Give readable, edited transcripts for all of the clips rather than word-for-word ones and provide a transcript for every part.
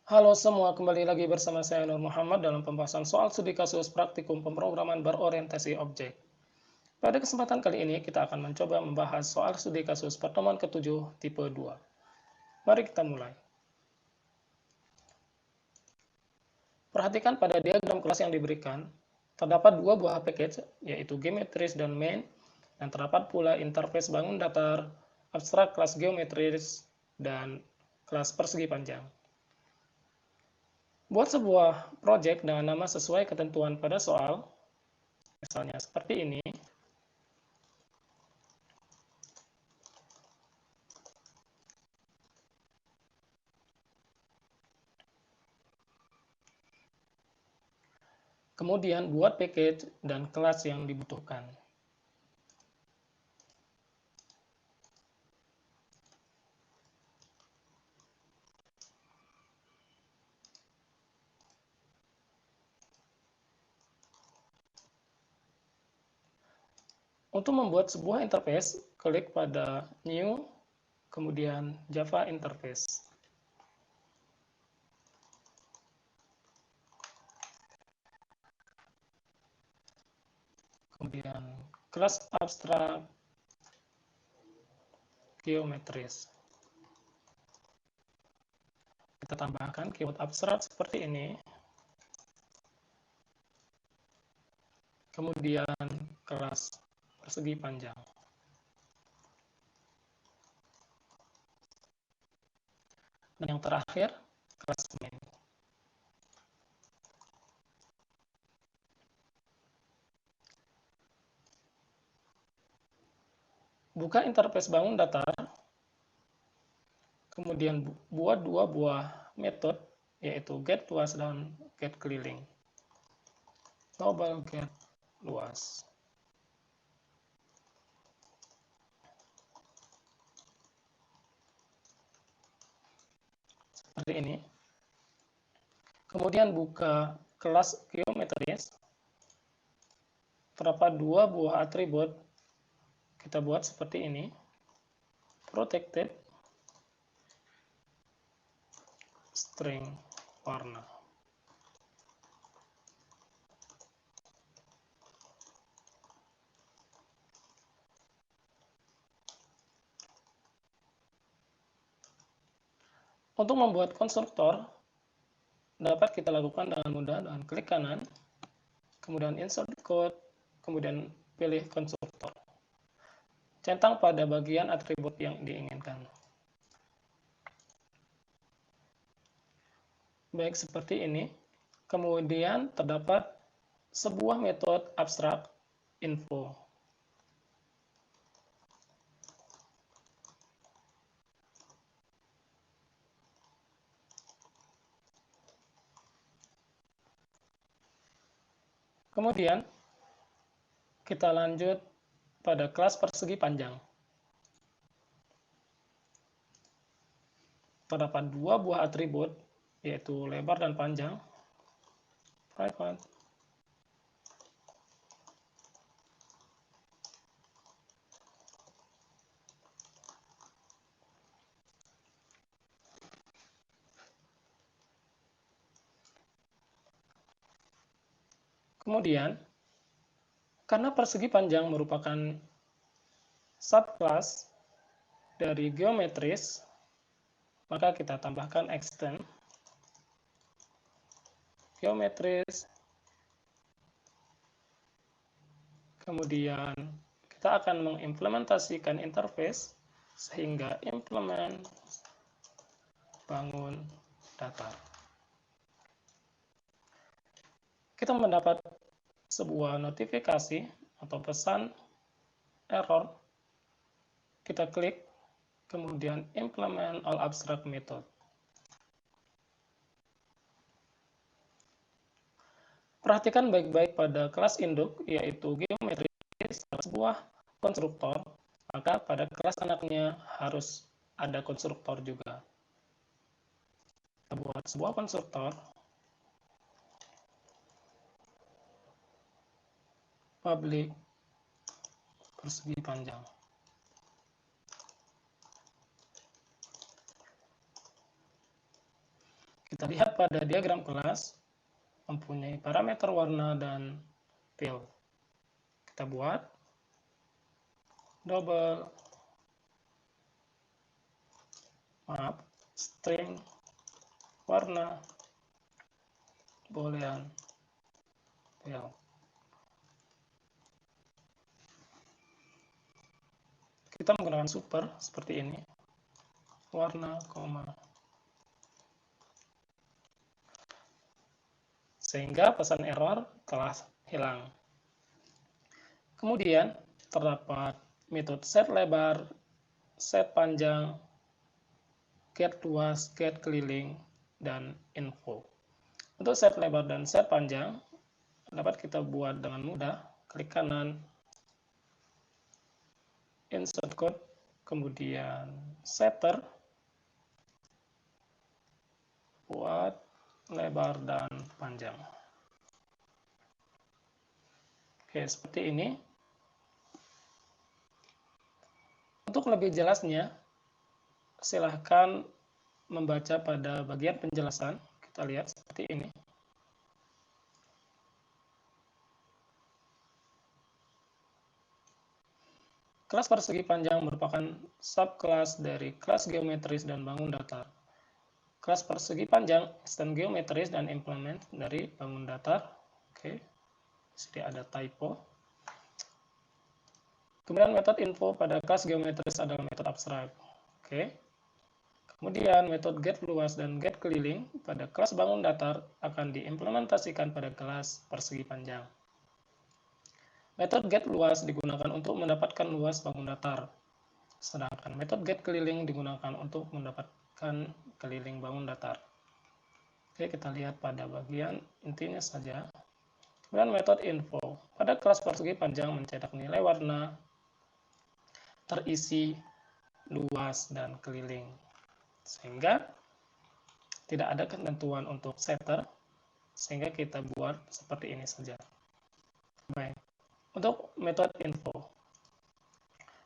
Halo semua, kembali lagi bersama saya Nur Muhammad dalam pembahasan soal studi kasus praktikum pemrograman berorientasi objek. Pada kesempatan kali ini kita akan mencoba membahas soal studi kasus pertemuan ke-7 tipe 2. Mari kita mulai. Perhatikan pada diagram kelas yang diberikan, terdapat dua buah package, yaitu geometris dan main, dan terdapat pula interface bangun datar, abstrak kelas geometris, dan kelas persegi panjang. Buat sebuah project dengan nama sesuai ketentuan pada soal, misalnya seperti ini. Kemudian buat package dan kelas yang dibutuhkan. Untuk membuat sebuah interface, klik pada New, kemudian Java Interface. Kemudian kelas abstrak geometris. Kita tambahkan keyword abstrak seperti ini. Kemudian kelas persegi panjang. Dan yang terakhir, kelas main. Buka interface bangun datar, kemudian buat dua buah metode, yaitu get luas dan get keliling. Global get luas. Seperti ini. Kemudian buka kelas geometris. Terdapat dua buah atribut. Kita buat seperti ini. Protected string warna. Untuk membuat konstruktor, dapat kita lakukan dengan mudah dengan klik kanan, kemudian insert code, kemudian pilih konstruktor. Centang pada bagian atribut yang diinginkan. Baik, seperti ini. Kemudian terdapat sebuah metode abstrak info. Kemudian kita lanjut pada kelas persegi panjang. Terdapat dua buah atribut, yaitu lebar dan panjang. Private. Kemudian, karena persegi panjang merupakan subclass dari geometris, maka kita tambahkan extend geometris. Kemudian kita akan mengimplementasikan interface sehingga implement bangun datar. Kita mendapat sebuah notifikasi atau pesan error. Kita klik, kemudian implement all abstract method. Perhatikan baik-baik pada kelas induk, yaitu geometris, sebuah konstruktor, maka pada kelas anaknya harus ada konstruktor juga. Kita buat sebuah konstruktor, public persegi panjang. Kita lihat pada diagram kelas mempunyai parameter warna dan fill. Kita buat double string warna boolean fill. Kita menggunakan super seperti ini, warna, sehingga pesan error telah hilang. Kemudian terdapat metode set lebar, set panjang, get luas, get keliling, dan info. Untuk set lebar dan set panjang dapat kita buat dengan mudah. Klik kanan, insert code, kemudian setter, buat lebar dan panjang. Oke, seperti ini. Untuk lebih jelasnya, silahkan membaca pada bagian penjelasan. Kita lihat seperti ini. Kelas persegi panjang merupakan subkelas dari kelas geometris dan bangun datar. Kelas persegi panjang, extend geometris, dan implement dari bangun datar. Oke, jadi ada typo. Kemudian metode info pada kelas geometris adalah metode abstrak. Oke. Kemudian metode get luas dan get keliling pada kelas bangun datar akan diimplementasikan pada kelas persegi panjang. Metode get luas digunakan untuk mendapatkan luas bangun datar, sedangkan metode get keliling digunakan untuk mendapatkan keliling bangun datar. Oke, kita lihat pada bagian intinya saja. Kemudian metode info pada kelas persegi panjang mencetak nilai warna, terisi, luas, dan keliling, sehingga tidak ada ketentuan untuk setter, sehingga kita buat seperti ini saja. Baik, untuk metode info.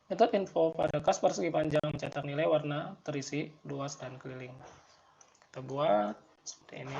Metode info pada kelas persegi panjang mencetak nilai warna, terisi, luas, dan keliling. Kita buat seperti ini.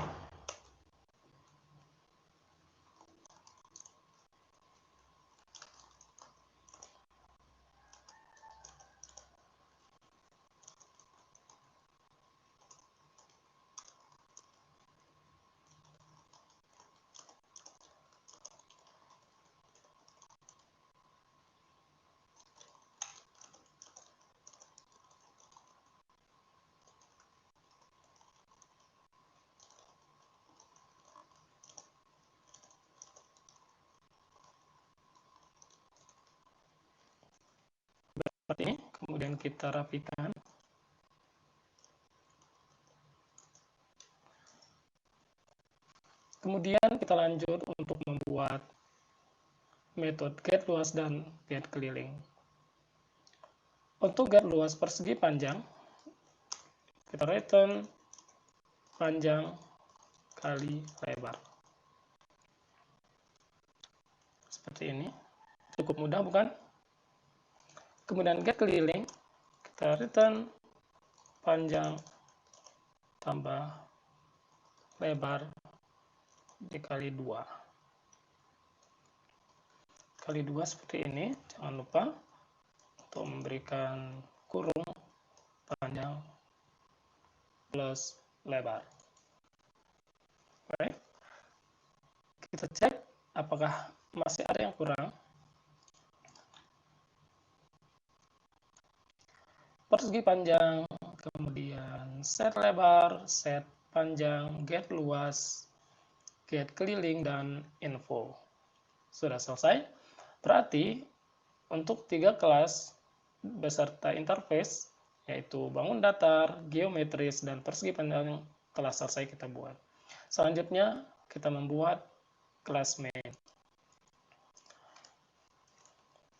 Seperti ini, kemudian kita rapikan. Kemudian kita lanjut untuk membuat metode get luas dan get keliling. Untuk get luas persegi panjang, kita return panjang kali lebar. Seperti ini. Cukup mudah, bukan? Kemudian get keliling, kita return panjang tambah lebar dikali 2. Kali 2 seperti ini. Jangan lupa untuk memberikan kurung panjang plus lebar. Oke. Kita cek apakah masih ada yang kurang. Persegi panjang, kemudian set lebar, set panjang, get luas, get keliling, dan info. Sudah selesai. Berarti untuk 3 kelas beserta interface, yaitu bangun datar, geometris, dan persegi panjang telah selesai kita buat. Selanjutnya kita membuat kelas main.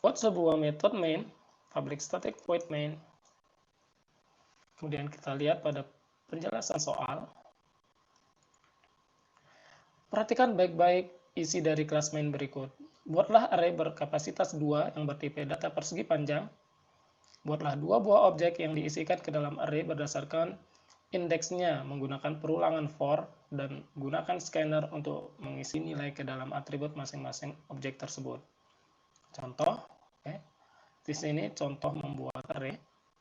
Buat sebuah metode main, public static void main. Kemudian kita lihat pada penjelasan soal. Perhatikan baik-baik isi dari kelas main berikut. Buatlah array berkapasitas 2 yang bertipe data persegi panjang. Buatlah 2 buah objek yang diisikan ke dalam array berdasarkan indeksnya menggunakan perulangan for, dan gunakan scanner untuk mengisi nilai ke dalam atribut masing-masing objek tersebut. Contoh, di sini contoh membuat array,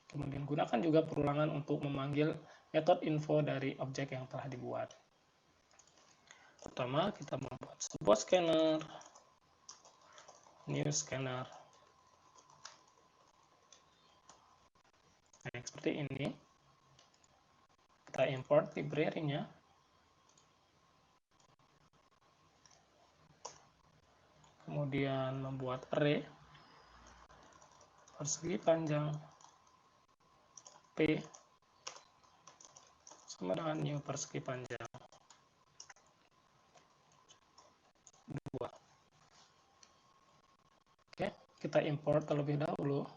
kemudian gunakan juga perulangan untuk memanggil metode info dari objek yang telah dibuat. Pertama, kita membuat sebuah scanner, new scanner. Nah, seperti ini. Kita import library-nya. Kemudian membuat array persegi panjang P sama dengan new persegi panjang 2. Oke, kita import terlebih dahulu.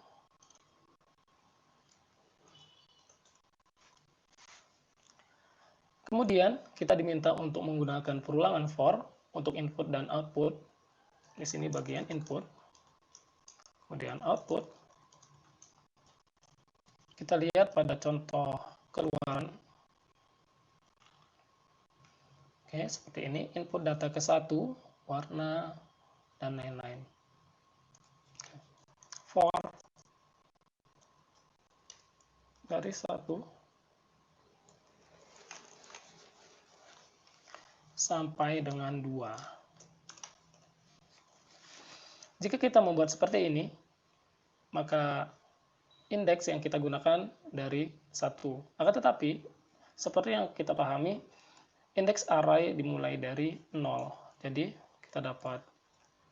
Kemudian kita diminta untuk menggunakan perulangan for untuk input dan output. Di sini bagian input. Kemudian output. Kita lihat pada contoh keluaran. Oke, seperti ini. Input data ke 1, warna, dan lain-lain. For dari 1 sampai dengan 2. Jika kita membuat seperti ini, maka indeks yang kita gunakan dari 1. Akan tetapi, seperti yang kita pahami, indeks array dimulai dari 0. Jadi, kita dapat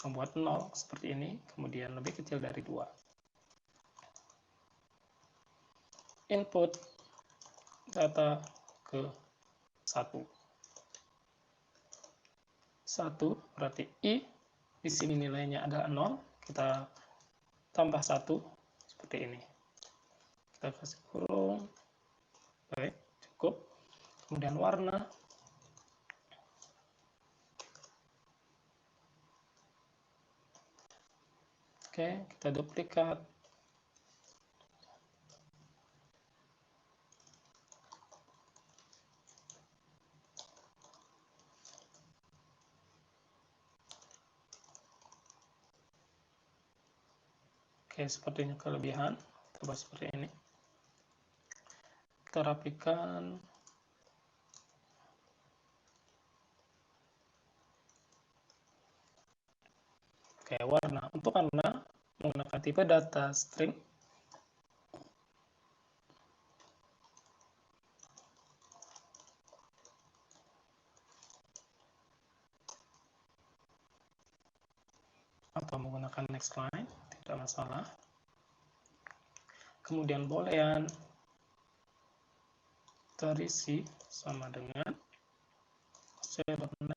membuat 0 seperti ini, kemudian lebih kecil dari 2. Input data ke 1. 1 berarti I, di sini nilainya adalah 0, kita tambah 1 seperti ini. Kita kasih kurung, baik, cukup. Kemudian warna, oke, kita duplikat. Oke, sepertinya kelebihan. Coba seperti ini. Kita rapikan. Oke, warna. Untuk warna, menggunakan tipe data string. Atau menggunakan next line, tidak masalah. Kemudian boolean terisi sama dengan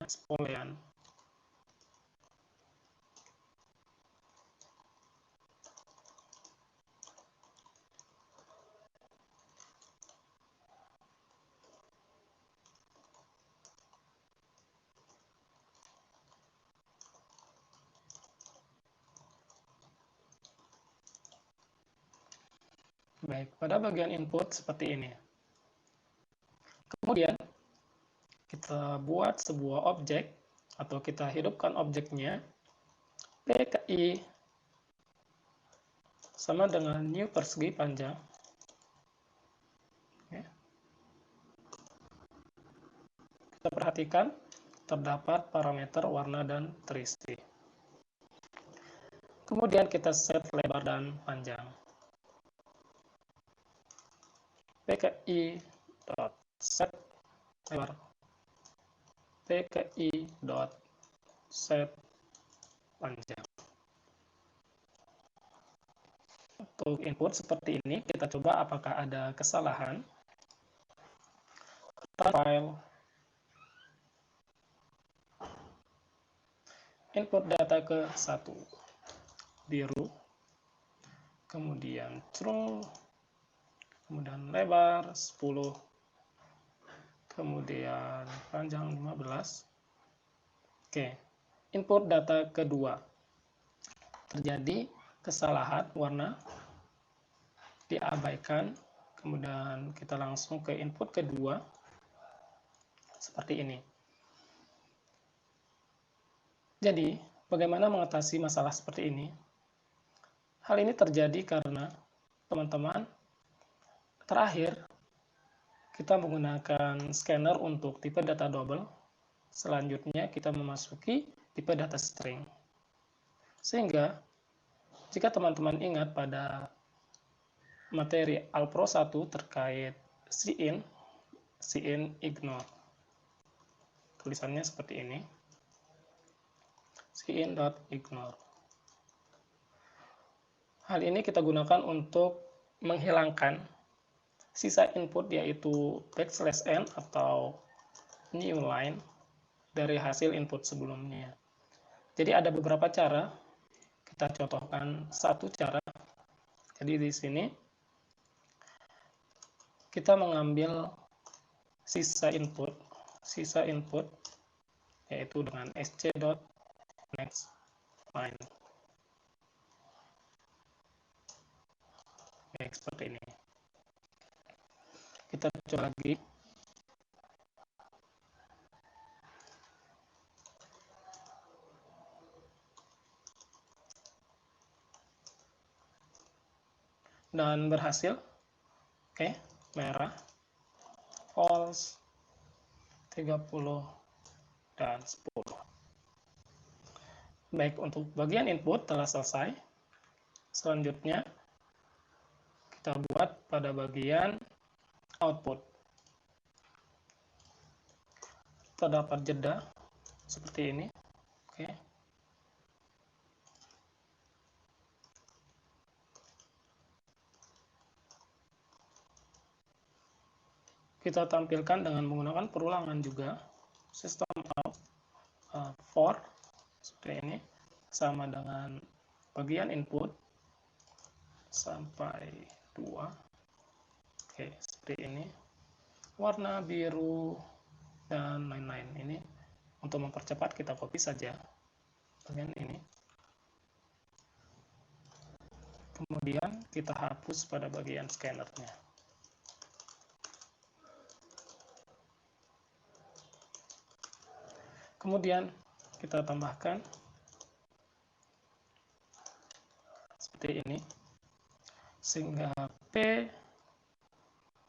next boolean. Baik, pada bagian input seperti ini. Kemudian, kita buat sebuah objek, atau kita hidupkan objeknya, PKI sama dengan new persegi panjang. Kita perhatikan, terdapat parameter warna dan terisi. Kemudian kita set lebar dan panjang. PKI.set lebar. PKI.set panjang. Untuk input seperti ini, kita coba apakah ada kesalahan. File, input data ke 1, biru, kemudian true, kemudian lebar 10, kemudian panjang 15. Oke, input data kedua, terjadi kesalahan warna, diabaikan, Kemudian kita langsung ke input kedua, seperti ini. Jadi, bagaimana mengatasi masalah seperti ini? Hal ini terjadi karena teman-teman, terakhir kita menggunakan scanner untuk tipe data double. Selanjutnya kita memasuki tipe data string. Sehingga, jika teman-teman ingat pada materi Alpro 1 terkait cin ignore. Tulisannya seperti ini. cin.ignore. Hal ini kita gunakan untuk menghilangkan sisa input, yaitu \n atau new line dari hasil input sebelumnya. Jadi ada beberapa cara. Kita contohkan satu cara. Jadi di sini kita mengambil sisa input yaitu dengan sc.next line. Oke, seperti ini. Kita coba lagi. Dan berhasil. Oke, merah, false, 30, dan 10. Baik, untuk bagian input telah selesai. Selanjutnya, kita buat pada bagian output. Terdapat jeda seperti ini. Oke. Kita tampilkan dengan menggunakan perulangan juga. System out for seperti ini, sama dengan bagian input sampai 2. Oke, seperti ini. Warna biru dan lain-lain. Ini untuk mempercepat kita copy saja bagian ini. Kemudian kita hapus pada bagian scannernya. Kemudian kita tambahkan seperti ini, sehingga P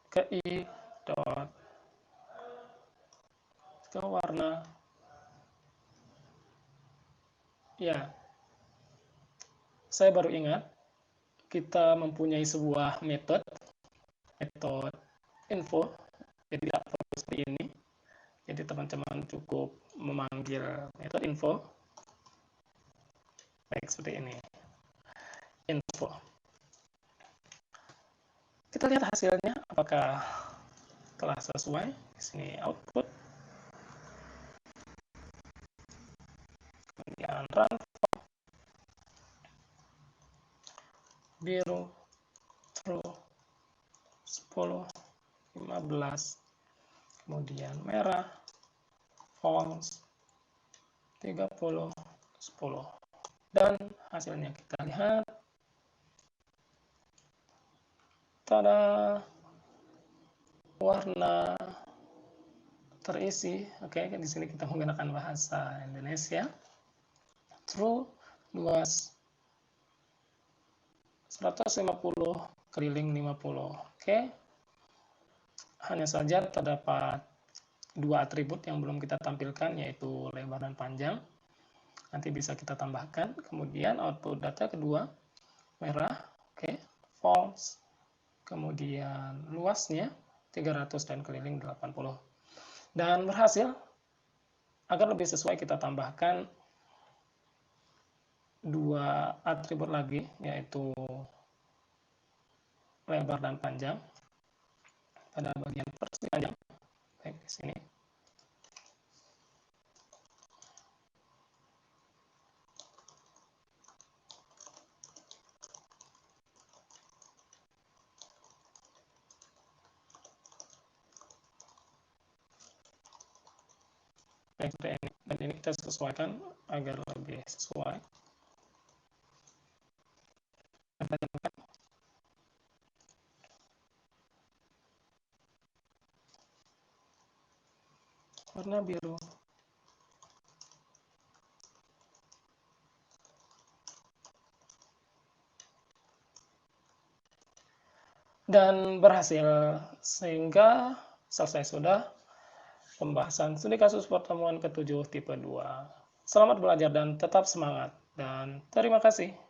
ke I dot ke warna, ya, saya baru ingat kita mempunyai sebuah metode info, jadi tidak perlu seperti ini. Jadi teman-teman cukup memanggil metode info, baik seperti ini, info. Kita lihat hasilnya apakah telah sesuai. Di sini output, kemudian run biru, true, 10, 15, kemudian merah, false, 30, 10. Dan hasilnya kita lihat. Tada, warna terisi. Oke, di sini kita menggunakan bahasa Indonesia. True, luas 150 keliling 50. Oke. Hanya saja terdapat dua atribut yang belum kita tampilkan, yaitu lebar dan panjang. Nanti bisa kita tambahkan. Kemudian output data kedua merah, oke, false. Kemudian luasnya 300 dan keliling 80. Dan berhasil. Agar lebih sesuai, kita tambahkan dua atribut lagi, yaitu lebar dan panjang pada bagian versi panjang. Baik, di sini. Baik, dan ini kita sesuaikan agar lebih sesuai. warna biru. Dan berhasil, sehingga selesai sudah pembahasan studi kasus pertemuan ke-7 tipe 2. Selamat belajar dan tetap semangat, dan terima kasih.